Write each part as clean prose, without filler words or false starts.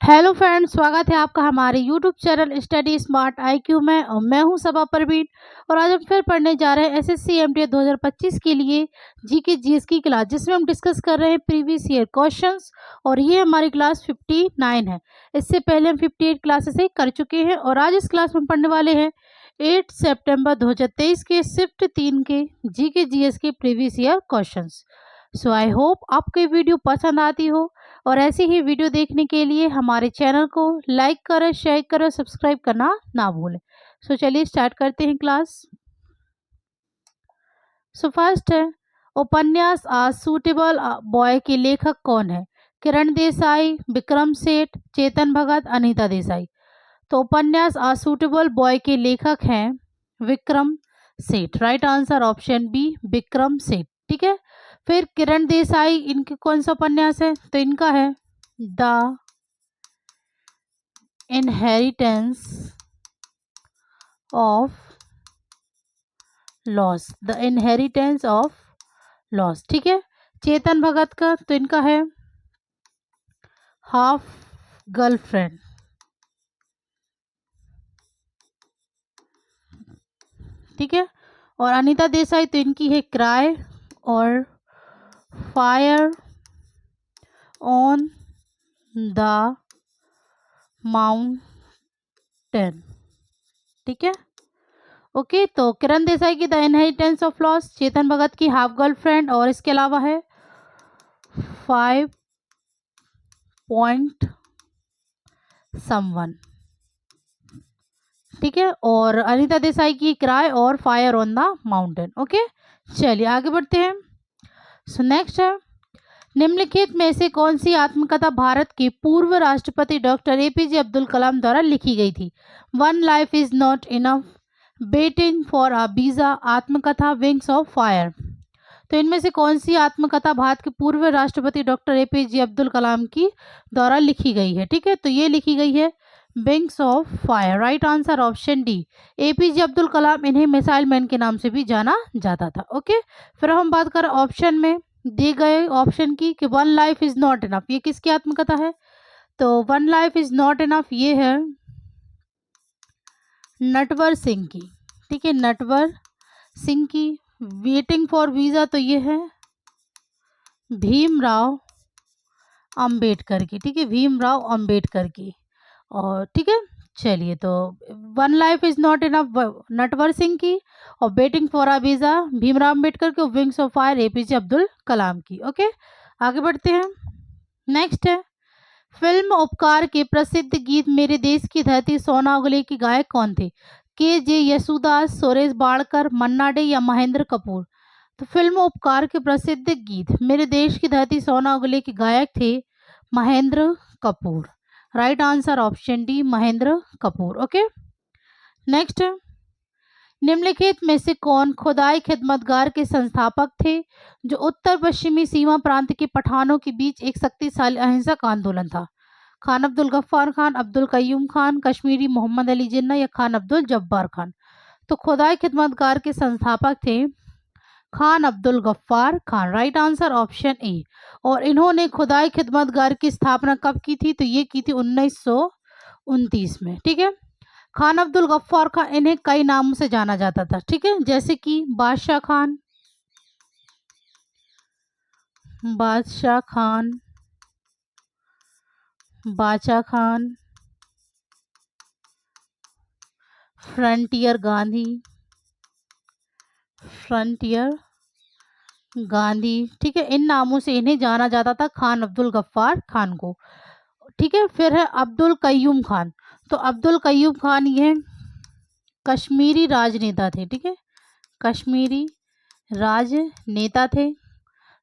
Hello friends, स्वागत है आपका हमारे YouTube channel study smart IQ में और मैं हूं सबा परवीन। और आज हम फिर पढ़ने जा रहे हैं एसएससी एमटीए 2025 के लिए जीके जीएस की क्लास, जिसमें हम डिस्कस कर रहे हैं प्रीवियस ईयर क्वेश्चंस। और ये हमारी क्लास 59 है। इससे पहले हम 58 क्लासेस ही कर चुके हैं और आज इस क्लास में पढ़ने वाले हैं 8 सितंबर 2023 के शिफ्ट 3 के जीके जीएस के previous year questions. So I hope आपको ये वीडियो पसंद आती हो और ऐसी ही वीडियो देखने के लिए हमारे चैनल को लाइक करें, शेयर करें, सब्सक्राइब करना ना भूलें। सो चलिए स्टार्ट करते हैं क्लास। सो फर्स्ट है उपन्यास आ सूटेबल बॉय के लेखक कौन है? किरण देसाई, विक्रम सेठ, चेतन भगत, अनीता देसाई। तो उपन्यास आ सूटेबल बॉय के लेखक हैं Vikram Seth. Right answer option B, Vikram Seth. ठीक है। फिर किरण देसाई, इनके कौन सा उपन्यास है? तो इनका है the inheritance of loss. The inheritance of loss. ठीक है। चेतन भगत का तो इनका है हाफ गर्लफ्रेंड। ठीक है। और अनीता देसाई तो इनकी है क्राई और फायर ऑन द माउंटेन। ठीक है। ओके, तो किरण देसाई की the inheritance of loss, Chetan Bhagat की हाफ गर्लफ्रेंड, और इसके अलावा है 5 पॉइंट समवन। ठीक है। और अनीता देसाई की क्राई और fire on the mountain. Okay, चलिए आगे बढ़ते हैं। सो नेक्स्ट है निम्नलिखित में से कौन सी आत्मकथा भारत के पूर्व राष्ट्रपति डॉक्टर एपीजे अब्दुल कलाम द्वारा लिखी गई थी? One Life is Not enough, waiting for a visa, आत्मकथा विंग्स ऑफ फायर। तो इनमें से कौन सी आत्मकथा भारत के पूर्व राष्ट्रपति डॉक्टर एपीजे अब्दुल कलाम की द्वारा लिखी गई है? ठीक है, तो ये लिखी गई है Wings of Fire. Right answer option D, APJ Abdul Kalam, इन्हें मिसाइल मैन के नाम से भी जाना जाता था। ओके, फिर हम बात करें ऑप्शन में दिए गए ऑप्शन की कि one Life is Not enough, ये किसकी आत्मकथा है? तो One Life is Not enough ये है नटवर सिंह की। ठीक है, नटवर सिंह की। वेटिंग फॉर वीजा तो ये है भीमराव अंबेडकर की। ठीक है, भीमराव अंबेडकर की। और ठीक है, चलिए तो One Life is Not Enough Natwar Singh की, और Waiting for a Visa Bhimrao Ambedkar की, Wings of Fire APJ Abdul Kalam की। ओके, आगे बढ़ते हैं। नेक्स्ट है फिल्म उपकार के प्रसिद्ध गीत मेरे देश की धरती सोना उगले के गायक कौन थे? के जे यसुदास, सुरेश बाड़कर, मन्ना डे या महेंद्र कपूर। तो फिल्म उपकार के प्रसिद्ध गीत मेरे देश की धरती सोना उगले के गायक थे Mahendra Kapoor. Right answer option D, Mahendra Kapoor. Okay, next निम्नलिखित में से कौन खुदाई खिदमतगार के संस्थापक थे, जो उत्तर पश्चिमी सीमा प्रांत के पठानों के बीच एक शक्तिशाली अहिंसक आंदोलन था? खान अब्दुल गफ्फार खान, अब्दुल कयूम खान, कश्मीरी मोहम्मद अली जिन्ना या खान अब्दुल जब्बार खान। तो खुदाई खिदमतगार के संस्थापक थे Khan Abdul Ghaffar Khan. Right answer option A. और इन्होंने खुदाई खिदमतगार की स्थापना कब की थी? तो ये की थी 1929 में। ठीक है। खान अब्दुल गफ्फार खान, इन्हें कई नामों से जाना जाता था। ठीक है, जैसे कि बादशाह खान, बादशाह खान, बाचा खान, फ्रंटियर गांधी, फ्रंटियर गांधी। ठीक है, इन नामों से इन्हें जाना जाता था, खान अब्दुल गफ्फार खान को। ठीक है। फिर है अब्दुल कयूम खान। तो अब्दुल कयूम खान ये कश्मीरी राजनेता थे। ठीक है, कश्मीरी राजनेता थे।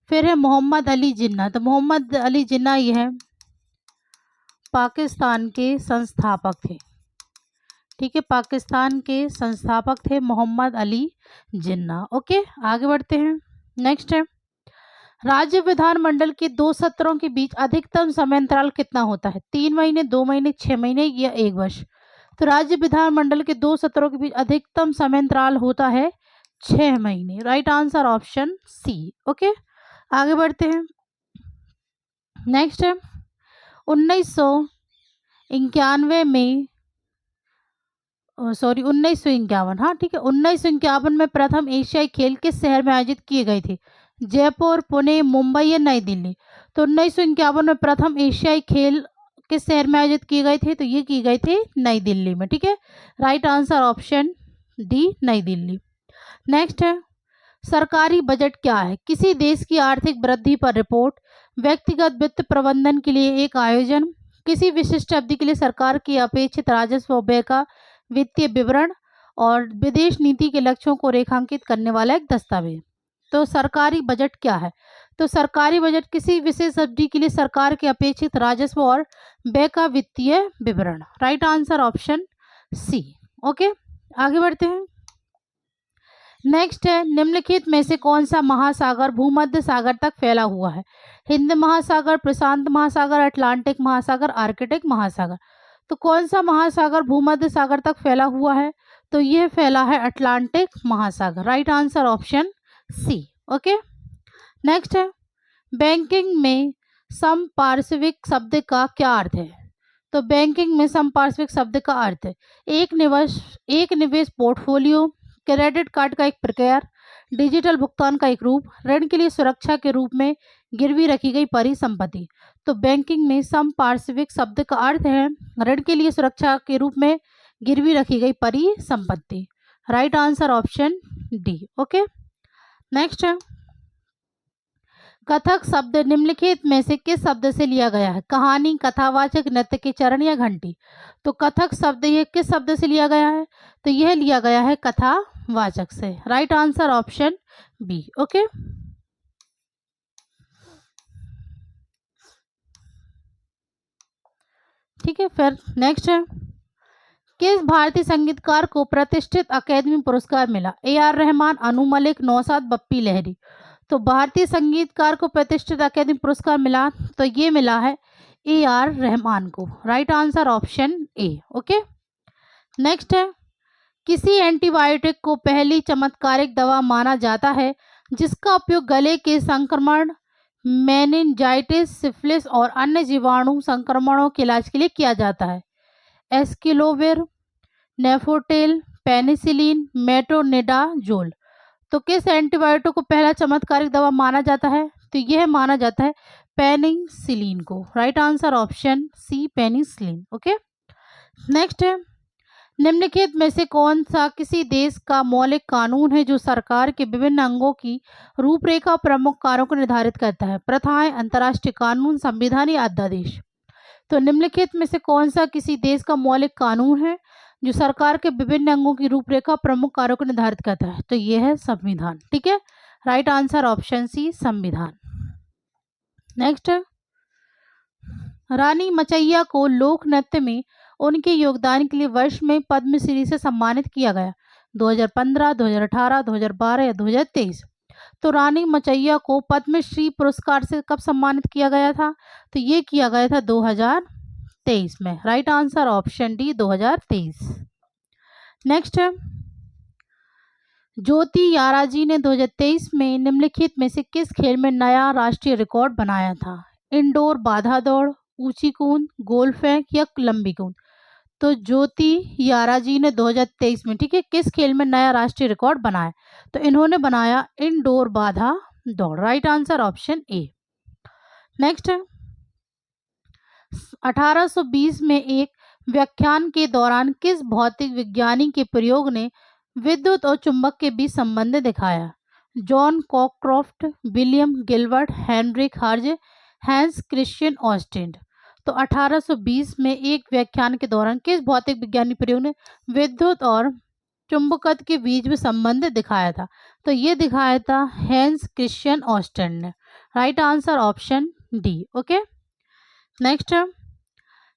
फिर है मोहम्मद अली जिन्ना। तो मोहम्मद अली जिन्ना ये है पाकिस्तान के संस्थापक थे। ठीक है, पाकिस्तान के संस्थापक थे मोहम्मद अली जिन्ना। ओके, आगे बढ़ते हैं। नेक्स्ट है राज्य विधानमंडल के दो सत्रों के बीच अधिकतम समय अंतराल कितना होता है? 3 महीने, 2 महीने, 6 महीने या 1 वर्ष। तो राज्य विधानमंडल के दो सत्रों के बीच अधिकतम समय अंतराल होता है 6 महीने। Right answer option C. Okay, आगे बढ़ते हैं। नेक्स्ट है इक्यानवे में, सॉरी 1951, हाँ ठीक है, 1951 में प्रथम एशियाई खेल किस शहर में आयोजित किए गए थे? जयपुर, पुणे, मुंबई या नई दिल्ली? तो 1951 में प्रथम एशियाई खेल किस शहर में आयोजित किए गए थे? तो ये किए गए थे नई दिल्ली में। ठीक है, राइट आंसर ऑप्शन डी, नई दिल्ली। नेक्स्ट है, सरकारी बजट क्या है? किसी देश की आर्थिक वृद्धि पर रिपोर्ट, व्यक्तिगत वित्त प्रबंधन के लिए एक आयोजन, किसी विशिष्ट अवधि के लिए सरकार की अपेक्षित राजस्व और व्यय का वित्तीय विवरण, और विदेश नीति के लक्ष्यों को रेखांकित करने वाला एक दस्तावेज। तो सरकारी बजट क्या है? तो सरकारी बजट किसी विशेष अवधि के लिए सरकार के अपेक्षित राजस्व और व्यय का वित्तीय विवरण। Right answer option C. Okay, आगे बढ़ते हैं। नेक्स्ट है, निम्नलिखित में से कौन सा महासागर भूमध्य सागर तक फैला हुआ है? हिंद महासागर, प्रशांत महासागर, अटलांटिक महासागर, आर्कटिक महासागर? तो कौन सा महासागर भूमध्य सागर तक फैला हुआ है? तो यह फैला है अटलांटिक महासागर। Right answer option C. Okay, next है, बैंकिंग में समपार्श्विक शब्द का क्या अर्थ है? तो बैंकिंग में समपार्श्विक शब्द का अर्थ है एक निवेश पोर्टफोलियो, क्रेडिट कार्ड का एक प्रकार, डिजिटल भुगतान का एक रूप, ऋण के लिए सुरक्षा के रूप में गिरवी रखी गई परिसंपत्ति। तो बैंकिंग में समपार्श्विक शब्द का अर्थ है ऋण के लिए सुरक्षा के रूप में गिरवी रखी गई परिसंपत्ति। Right answer option D. Okay, next है, कथक शब्द निम्नलिखित में से किस शब्द से लिया गया है? कहानी, कथावाचक, नृत्य के चरण या घंटी? तो कथक शब्द ये किस शब्द से लिया गया है? तो यह लिया गया है कथावाचक से। Right answer option B. Okay, ठीक है, फिर नेक्स्ट है, किस भारतीय संगीतकार को प्रतिष्ठित अकादमी पुरस्कार मिला? A R Rahman, Anu Malik, Naushad, Bappi Lahiri? तो भारतीय संगीतकार को प्रतिष्ठित अकादमी पुरस्कार मिला, तो ये मिला है ए आर रहमान को। Right answer option A. Okay, next है, किसी एंटीबायोटिक को पहली चमत्कारिक दवा माना जाता है जिसका उपयोग गले के संक्रमण, मेनिंजाइटिस, सिफिलिस और अन्य जीवाणु संक्रमणों के इलाज के लिए किया जाता है? एस्किलोविर, नेफोटेल, पेनिसिलिन, मेट्रोनिडाजोल? तो किस एंटीबायोटिक को पहला चमत्कारिक दवा माना जाता है? तो यह माना जाता है पेनिसिलिन को। Right answer option C, penicillin. Okay, next है, निम्नलिखित में से कौन सा किसी देश का मौलिक कानून है जो सरकार के विभिन्न अंगों की रूपरेखा और प्रमुख कार्यों को निर्धारित करता है? प्रथाएं, अंतर्राष्ट्रीय कानून, संविधान या अध्यादेश? तो निम्नलिखित में से कौन सा किसी देश का मौलिक कानून है जो सरकार के विभिन्न अंगों की रूपरेखा प्रमुख कार्यों को निर्धारित करता है? तो यह है संविधान। ठीक है, राइट आंसर ऑप्शन सी, संविधान। नेक्स्ट, रानी मचैया को लोक नृत्य में उनके योगदान के लिए वर्ष में पद्मश्री से सम्मानित किया गया? 2015, 2018, 2012 या 2023? तो रानी मचैया को पद्मश्री पुरस्कार से कब सम्मानित किया गया था? तो ये किया गया था 2023 में। Right answer option D, 2023। Next है, ज्योति याराजी ने 2023 में निम्नलिखित में से किस खेल में नया राष्ट्रीय रिकॉर्ड बनाया था? इंडोर बाधा दौड़, ऊंची कूद, गोल फेंक या लंबी कूद? तो ज्योति याराजी ने 2023 में, ठीक है, किस खेल में नया राष्ट्रीय रिकॉर्ड बनाया? तो इन्होंने बनाया इंडोर बाधा दौड़। राइट आंसर ऑप्शन ए। नेक्स्ट है, 1820 में एक व्याख्यान के दौरान किस भौतिक विज्ञानी के प्रयोग ने विद्युत और चुंबक के बीच संबंध दिखाया? John Cockcroft, William Gilbert, Heinrich Hertz, Hans Christian ऑस्टिन? तो 1820 में एक व्याख्यान के दौरान किस भौतिक विज्ञानी प्रयोग ने विद्युत और चुंबकत्व के बीच में संबंध दिखाया था? तो ये दिखाया था हैंस क्रिश्चियन ऑस्टिन ने। Right answer option D. Okay, next,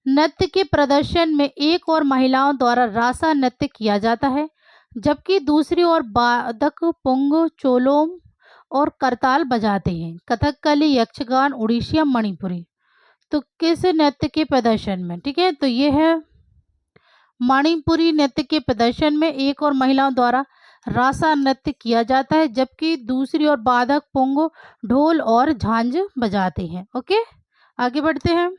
नृत्य के प्रदर्शन में एक और महिलाओं द्वारा रासा नृत्य किया जाता है जबकि दूसरी ओर बादक, पुंग, चोलोम और करताल बजाते हैं? कथकली, यक्षगान, उड़ीसी या मणिपुरी? तो किस नृत्य के प्रदर्शन में? ठीक है, तो ये है मणिपुरी नृत्य के प्रदर्शन में एक और महिलाओं द्वारा रासा नृत्य किया जाता है जबकि दूसरी ओर बादक, पुंग, ढोल और झांझ बजाते हैं। ओके, आगे बढ़ते हैं।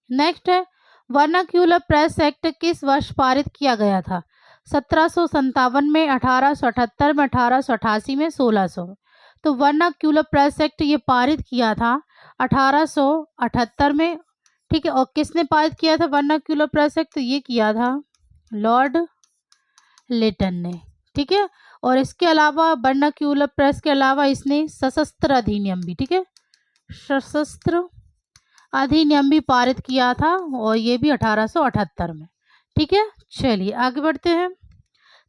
नेक्स्ट है, वर्नाक्यूलर प्रेस एक्ट किस वर्ष पारित किया गया था? 1757 में, 1878 में, 1888 में, 1600 में। तो वर्नाक्यूलर प्रेस एक्ट ये पारित किया था 1878 में, ठीक है। और किसने पारित किया था वर्नाक्यूलर प्रेस एक्ट? तो ये किया था लॉर्ड लेटन ने, ठीक है। और इसके अलावा वर्नाक्यूलर प्रेस के अलावा इसने सशस्त्र अधिनियम भी, ठीक है, सशस्त्र अधिनियम भी पारित किया था, और ये भी 1878 में, ठीक है। चलिए आगे बढ़ते हैं।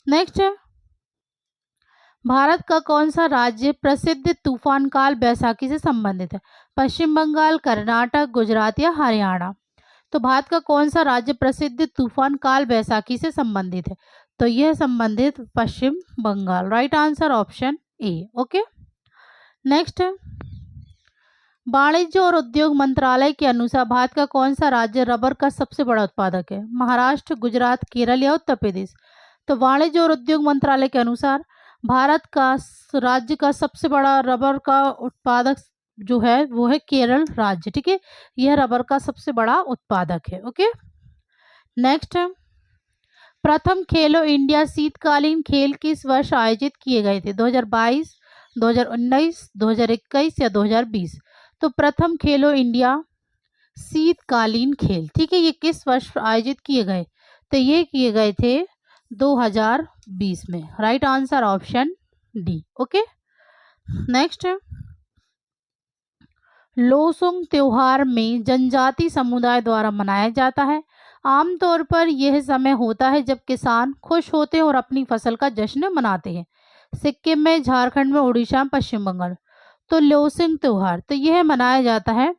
नेक्स्ट है, भारत का कौन सा राज्य प्रसिद्ध तूफान काल बैसाखी से संबंधित है? पश्चिम बंगाल, कर्नाटक, गुजरात या हरियाणा? तो भारत का कौन सा राज्य प्रसिद्ध तूफान काल बैसाखी से संबंधित है? तो यह संबंधित Paschim Bangal. Right answer option A. Okay, next है, वाणिज्य और उद्योग मंत्रालय के अनुसार भारत का कौन सा राज्य रबर का सबसे बड़ा उत्पादक है? महाराष्ट्र, गुजरात, केरल या उत्तर प्रदेश? तो वाणिज्य और उद्योग मंत्रालय के अनुसार भारत का राज्य का सबसे बड़ा रबर का उत्पादक जो है वो है केरल राज्य, ठीक है। यह रबर का सबसे बड़ा उत्पादक है। ओके, नेक्स्ट है, प्रथम खेलो इंडिया शीतकालीन खेल किस वर्ष आयोजित किए गए थे? 2022, 2019, 2021 या 2020? तो प्रथम खेलो इंडिया शीतकालीन खेल, ठीक है, ये किस वर्ष आयोजित किए गए? तो ये किए गए थे 2020 में। Right answer option D. Okay, next है, लोसुंग त्योहार में जनजाति समुदाय द्वारा मनाया जाता है। आमतौर पर यह समय होता है जब किसान खुश होते हैं और अपनी फसल का जश्न मनाते हैं। सिक्किम में, झारखंड में, उड़ीसा में, पश्चिम बंगाल? तो लोसुंग त्योहार तो यह मनाया जाता है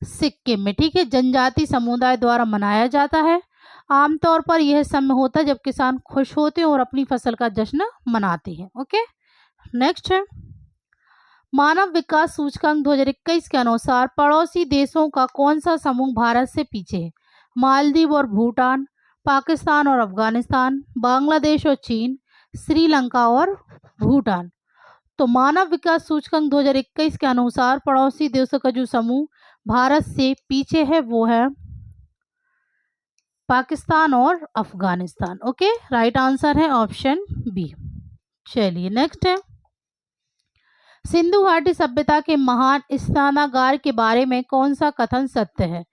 सिक्किम में, ठीक है, जनजाति समुदाय द्वारा मनाया जाता है। आमतौर पर यह समय होता है जब किसान खुश होते हैं और अपनी फसल का जश्न मनाते हैं। ओके, नेक्स्ट है, मानव विकास सूचकांक 2021 के अनुसार पड़ोसी देशों का कौन सा समूह भारत से पीछे है? मालदीव और भूटान, पाकिस्तान और अफगानिस्तान, बांग्लादेश और चीन, श्रीलंका और भूटान? तो मानव विकास सूचकांक 2021 के अनुसार पड़ोसी देशों का जो समूह भारत से पीछे है वो है पाकिस्तान और अफगानिस्तान। ओके, राइट आंसर है ऑप्शन बी। चलिए नेक्स्ट है, सिंधु घाटी सभ्यता के महान स्नानागार के बारे में कौन सा कथन सत्य है?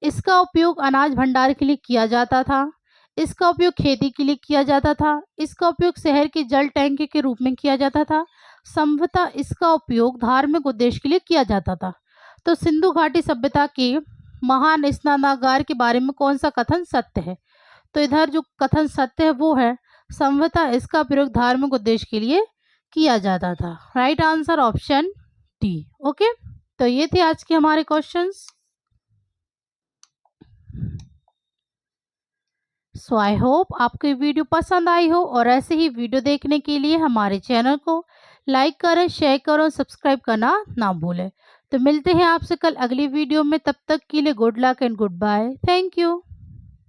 इसका उपयोग अनाज भंडार के लिए किया जाता था, इसका उपयोग खेती के लिए किया जाता था, इसका उपयोग शहर के जल टैंक के रूप में किया जाता था, संभवतः इसका उपयोग धार्मिक उद्देश्य के लिए किया जाता था। तो सिंधु घाटी सभ्यता के महान स्नानागार के बारे में कौन सा कथन सत्य है? तो इधर जो कथन सत्य है वो है संभवतः इसका प्रयोग धार्मिक उद्देश्य के लिए किया जाता था। Right answer option D. Okay, तो ये थे आज के हमारे क्वेश्चंस। सो आई होप आपको ये वीडियो पसंद आई हो, और ऐसे ही वीडियो देखने के लिए हमारे चैनल को लाइक करें, शेयर करें, सब्सक्राइब करना ना भूलें। तो मिलते हैं आपसे कल अगली वीडियो में, तब तक के लिए good luck and goodbye. Thank you.